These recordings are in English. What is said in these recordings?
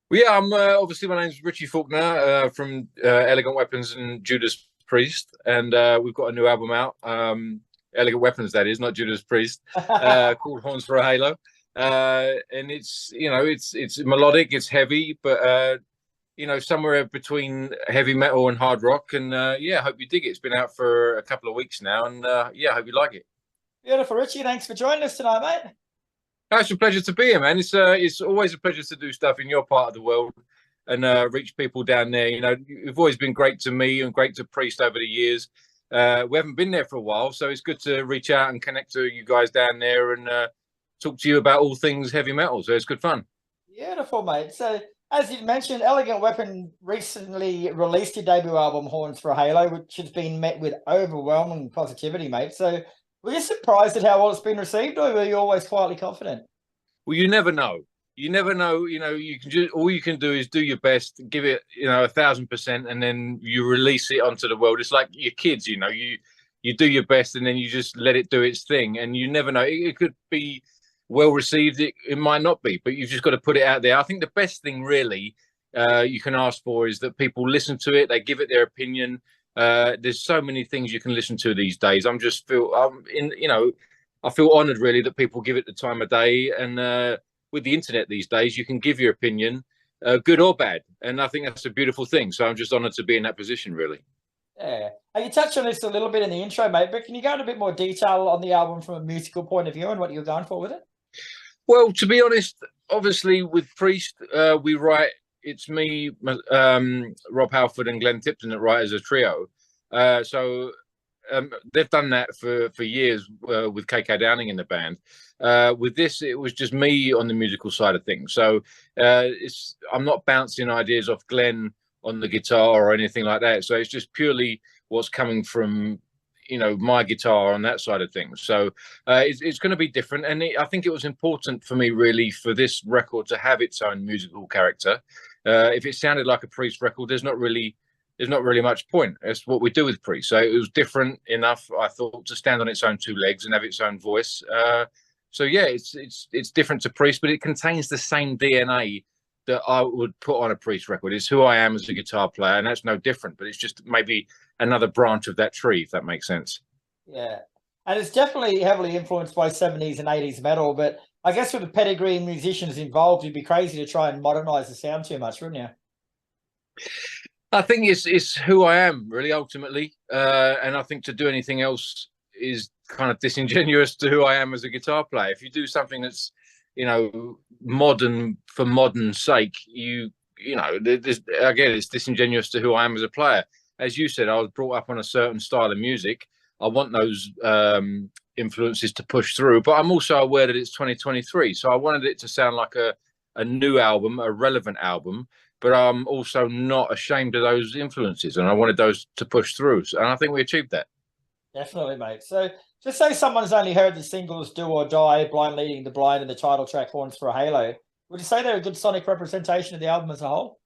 Well, yeah, I'm obviously my name's Richie Faulkner from Elegant Weapons and Judas Priest, and we've got a new album out. Elegant Weapons, that is, not Judas Priest, called Horns for a Halo. And it's it's melodic, it's heavy, but somewhere between heavy metal and hard rock. And yeah, I hope you dig it. It's been out for a couple of weeks now, and yeah, I hope you like it. Beautiful, Richie. Thanks for joining us tonight, mate. Oh, it's a pleasure to be here, man. It's always a pleasure to do stuff in your part of the world and reach people down there. You know, you've always been great to me and great to Priest over the years. We haven't been there for a while, so it's good to reach out and connect to you guys down there and talk to you about all things heavy metal. So it's good fun. Beautiful, mate. So, as you mentioned, Elegant Weapon recently released your debut album, Horns for a Halo, which has been met with overwhelming positivity, mate. So, were you surprised at how well it's been received, or were you always quietly confident? Well, you never know. You never know. You know, you can just all you can do is do your best, give it 1,000%, and then you release it onto the world. It's like your kids. You do your best, and then you just let it do its thing. And you never know. It could be well received. It might not be, but you've just got to put it out there. I think the best thing really you can ask for is that people listen to it. They give it their opinion. There's so many things you can listen to these days. I'm in. I feel honoured really that people give it the time of day, and with the internet these days, you can give your opinion, good or bad, and I think that's a beautiful thing. So I'm just honoured to be in that position, really. Yeah. And you touched on this a little bit in the intro, mate, but can you go into a bit more detail on the album from a musical point of view and what you're going for with it? Well, to be honest, obviously with Priest, we write. It's me, Rob Halford, and Glenn Tipton that write as a trio. So they've done that for years with KK Downing in the band. With this, it was just me on the musical side of things. So I'm not bouncing ideas off Glenn on the guitar or anything like that. So it's just purely what's coming from my guitar on that side of things. So it's going to be different, and I think it was important for me really for this record to have its own musical character. If it sounded like a Priest record, there's not really much point. It's what we do with Priest. So it was different enough, I thought, to stand on its own two legs and have its own voice. So yeah, it's different to Priest, but it contains the same DNA that I would put on a Priest record. It's who I am as a guitar player, and that's no different. But it's just maybe another branch of that tree, if that makes sense. Yeah. And it's definitely heavily influenced by 70s and 80s metal, but I guess with the pedigree and musicians involved, you'd be crazy to try and modernize the sound too much, wouldn't you? I think it's who I am really ultimately, and I think to do anything else is kind of disingenuous to who I am as a guitar player. If you do something that's modern for modern's sake, again it's disingenuous to who I am as a player. As you said, I was brought up on a certain style of music. I want those influences to push through, but I'm also aware that it's 2023, so I wanted it to sound like a new album, a relevant album, but I'm also not ashamed of those influences, and I wanted those to push through, and I think we achieved that. Definitely, mate. So just say someone's only heard the singles Do or Die, Blind Leading the Blind, and the title track Horns for a Halo. Would you say they're a good sonic representation of the album as a whole?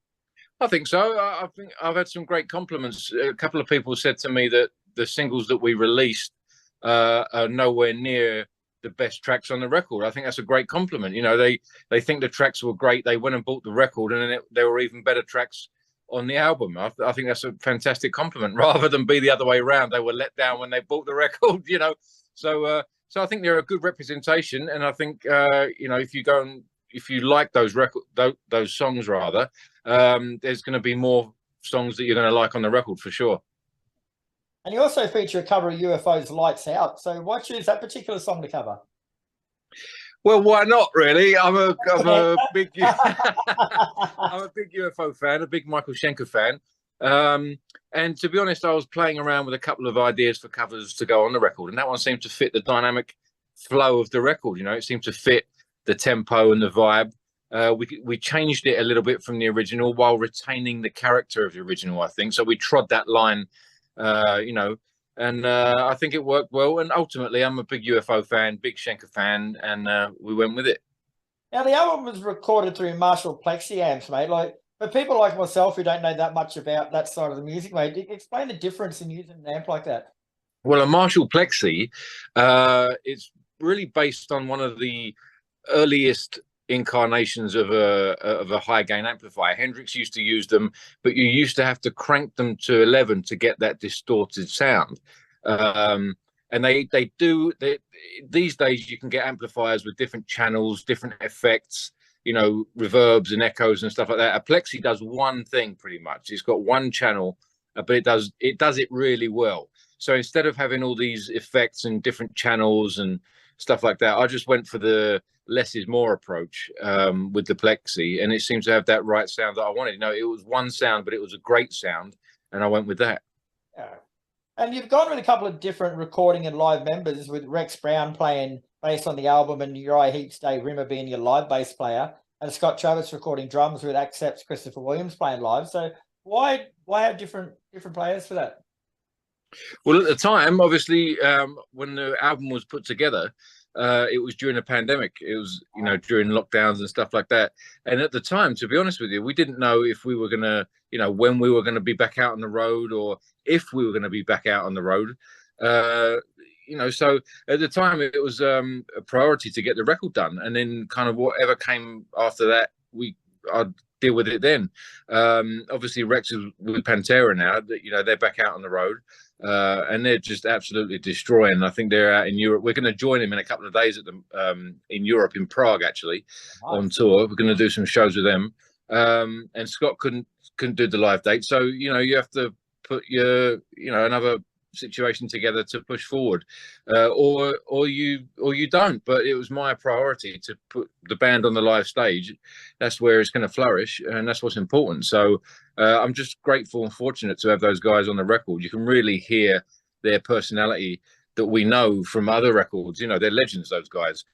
I think so. I think I've had some great compliments. A couple of people said to me that the singles that we released are nowhere near the best tracks on the record. I think that's a great compliment. They think the tracks were great. They went and bought the record, and then there were even better tracks on the album. I think that's a fantastic compliment, rather than be the other way around. They were let down when they bought the record. So I think they're a good representation, and I think if you like those songs rather, there's going to be more songs that you're going to like on the record for sure. And you also feature a cover of UFO's Lights Out. So why choose that particular song to cover? Well, why not? Really, I'm a big I'm a big UFO fan, a big Michael Schenker fan. And to be honest, I was playing around with a couple of ideas for covers to go on the record, and that one seemed to fit the dynamic flow of the record. It seemed to fit the tempo and the vibe. We changed it a little bit from the original while retaining the character of the original, I think. So we trod that line, and I think it worked well. And ultimately, I'm a big UFO fan, big Schenker fan, and we went with it. Now, the album was recorded through Marshall Plexi amps, mate. For people like myself who don't know that much about that side of the music, mate, explain the difference in using an amp like that. Well, a Marshall Plexi, it's really based on one of the earliest incarnations of a high gain amplifier. Hendrix used to use them, but you used to have to crank them to 11 to get that distorted sound. And these days you can get amplifiers with different channels, different effects, you know, reverbs and echoes and stuff like that. A Plexi does one thing pretty much. It's got one channel, but it does it really well. So instead of having all these effects and different channels and stuff like that, I just went for the less is more approach with the Plexi, and it seems to have that right sound that I wanted. You know, it was one sound, but it was a great sound, and I went with that. Yeah. And you've gone with a couple of different recording and live members, with Rex Brown playing bass on the album and Uriah Heep's Dave Rimmer being your live bass player, and Scott Travis recording drums with Accept's Christopher Williams playing live. So why have different players for that? Well, at the time, obviously, when the album was put together, it was during a pandemic. It was, you know, during lockdowns and stuff like that. And at the time, to be honest with you, we didn't know if we were going to, you know, when we were going to be back out on the road, or if we were going to be back out on the road. You know, so at the time it was a priority to get the record done, and then kind of whatever came after that, I'd deal with it then. Obviously Rex is with Pantera now, that, you know, they're back out on the road, and they're just absolutely destroying. I think they're out in Europe. We're going to join him in a couple of days at the in Europe, in Prague actually. Nice. On tour. We're going to do some shows with them, and Scott couldn't do the live date, so you know, you have to put your, you know, another situation together to push forward, or you don't. But it was my priority to put the band on the live stage. That's where it's going to flourish, and that's what's important. So I'm just grateful and fortunate to have those guys on the record. You can really hear their personality that we know from other records. You know, they're legends, those guys.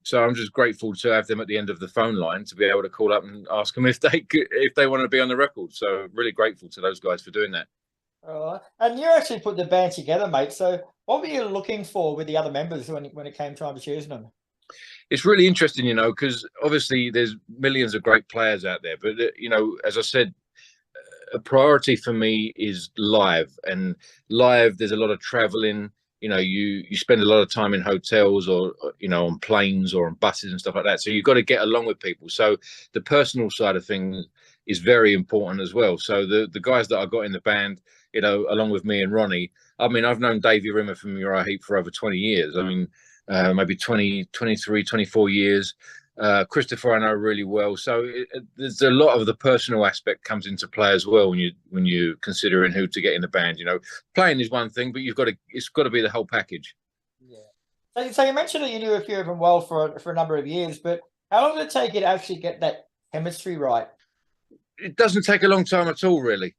So I'm just grateful to have them at the end of the phone line, to be able to call up and ask them if they want to be on the record. So really grateful to those guys for doing that. And you actually put the band together, mate. So what were you looking for with the other members when it came time to choosing them? It's really interesting, you know, because obviously there's millions of great players out there. But, you know, as I said, a priority for me is live. And live, there's a lot of traveling. You know, you spend a lot of time in hotels, or, you know, on planes or on buses and stuff like that. So you've got to get along with people. So the personal side of things is very important as well. So the guys that I got in the band, you know, along with me and Ronnie, I mean, I've known Davey Rimmer from Uriah Heep for over 20 years. I mean, maybe 20, 23, 24 years. Christopher I know really well. So there's a lot of the personal aspect comes into play as well when you considering who to get in the band. You know, playing is one thing, but it's got to be the whole package. Yeah. So you mentioned that you knew a few of them well for a number of years, but how long did it take you to actually get that chemistry right? It doesn't take a long time at all, really.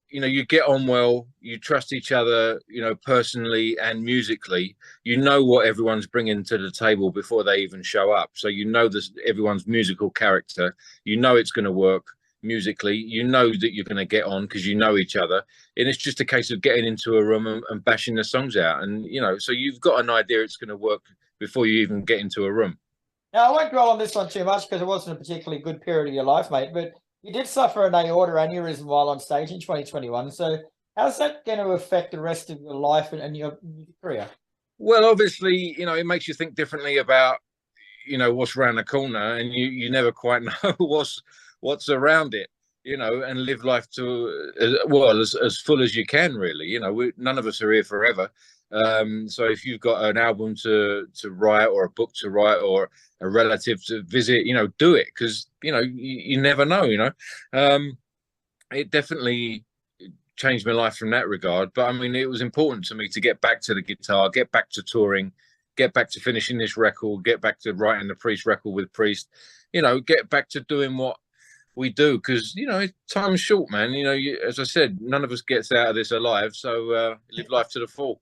You know, you get on well, you trust each other, you know, personally and musically. You know what everyone's bringing to the table before they even show up. So you know this, everyone's musical character. You know it's going to work musically. You know that you're going to get on because you know each other. And it's just a case of getting into a room and bashing the songs out. And, you know, so you've got an idea it's going to work before you even get into a room. Now, I won't dwell on this one too much because it wasn't a particularly good period of your life, mate, but you did suffer an aorta aneurysm while on stage in 2021. So how's that going to affect the rest of your life and your career? Well, obviously, you know, it makes you think differently about, you know, what's around the corner, and you never quite know what's around it, you know, and live life to as full as you can, really. You know, none of us are here forever. So if you've got an album to write, or a book to write, or a relative to visit, you know, do it, because, you know, you never know, you know. It definitely changed my life from that regard. But I mean, it was important to me to get back to the guitar, get back to touring, get back to finishing this record, get back to writing the Priest record with Priest, you know, get back to doing what we do, because, you know, time's short, man. You know, as I said, none of us gets out of this alive, so live life to the full.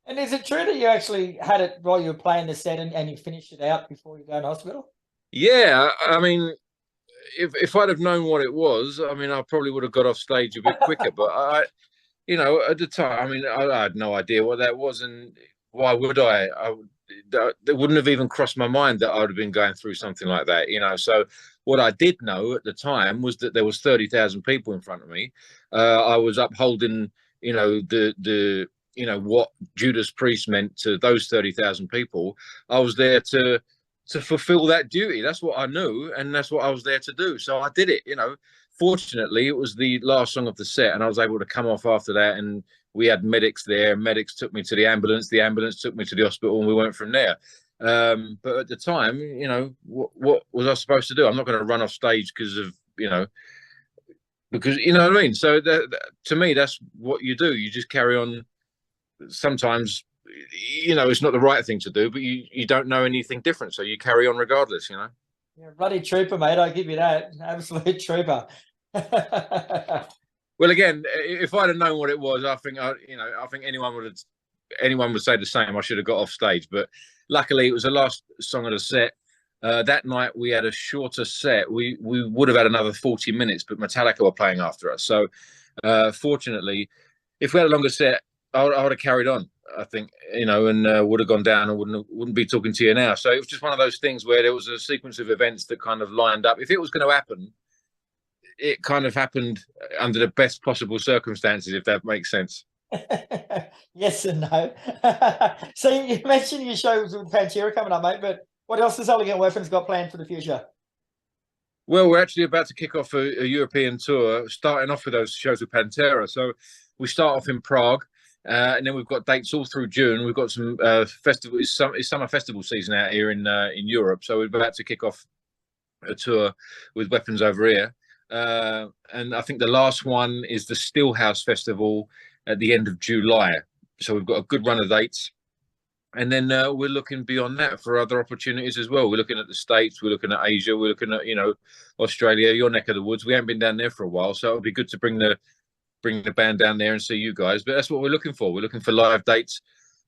And is it true that you actually had it while you were playing the set and you finished it out before you go in hospital? Yeah, I mean, if I'd have known what it was, I mean, I probably would have got off stage a bit quicker. But you know, at the time, I mean, I had no idea what that was, and why would I? It wouldn't have even crossed my mind that I would have been going through something like that, you know. So what I did know at the time was that there was 30,000 people in front of me. I was upholding, you know, the you know, what Judas Priest meant to those 30,000 people. I was there to to fulfill that duty. That's what I knew, and that's what I was there to do. So I did it. Fortunately, it was the last song of the set, and I was able to come off after that. And we had medics there. Medics took me to the ambulance. The ambulance took me to the hospital, and we went from there. But at the time, what was I supposed to do? I'm not going to run off stage because of because you know what I mean. So to me, that's what you do. You just carry on. Sometimes, it's not the right thing to do, but you don't know anything different, so you carry on regardless. Yeah, bloody trooper, mate. I'll give you that. Absolute trooper. Well, again, if I'd have known what it was, I think anyone would say the same. I should have got off stage, but luckily it was the last song of the set. That night we had a shorter set. We would have had another 40 minutes, but Metallica were playing after us. So, fortunately, if we had a longer set, I would have carried on. I think, and would have gone down and wouldn't be talking to you now. So it was just one of those things where there was a sequence of events that kind of lined up. If it was going to happen, it kind of happened under the best possible circumstances, if that makes sense. Yes and no. So you mentioned your shows with Pantera coming up, mate, but what else has Elegant Weapons got planned for the future? Well, we're actually about to kick off a European tour, starting off with those shows with Pantera. So we start off in Prague, and then we've got dates all through June. We've got some festival. It's summer festival season out here in Europe. So we're about to kick off a tour with Weapons over here. And I think the last one is the Stillhouse Festival at the end of July. So we've got a good run of dates. And then we're looking beyond that for other opportunities as well. We're looking at the States, we're looking at Asia, we're looking at, Australia, your neck of the woods. We haven't been down there for a while, so it would be good to bring the band down there and see you guys. But that's what we're looking for. We're looking for live dates.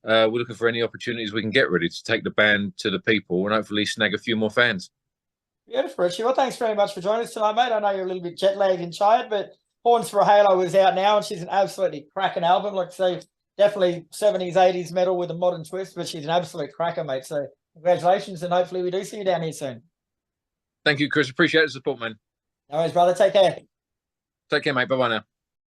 We're looking for any opportunities we can get ready to take the band to the people and hopefully snag a few more fans. Beautiful, Richie. Well, thanks very much for joining us tonight, mate. I know you're a little bit jet lagged and tired, but Horns for a Halo is out now, and she's an absolutely cracking album. Like I say, definitely 70s, 80s metal with a modern twist, but she's an absolute cracker, mate. So congratulations, and hopefully we do see you down here soon. Thank you, Chris. Appreciate the support, man. No worries, brother. Take care. Take care, mate. Bye-bye now.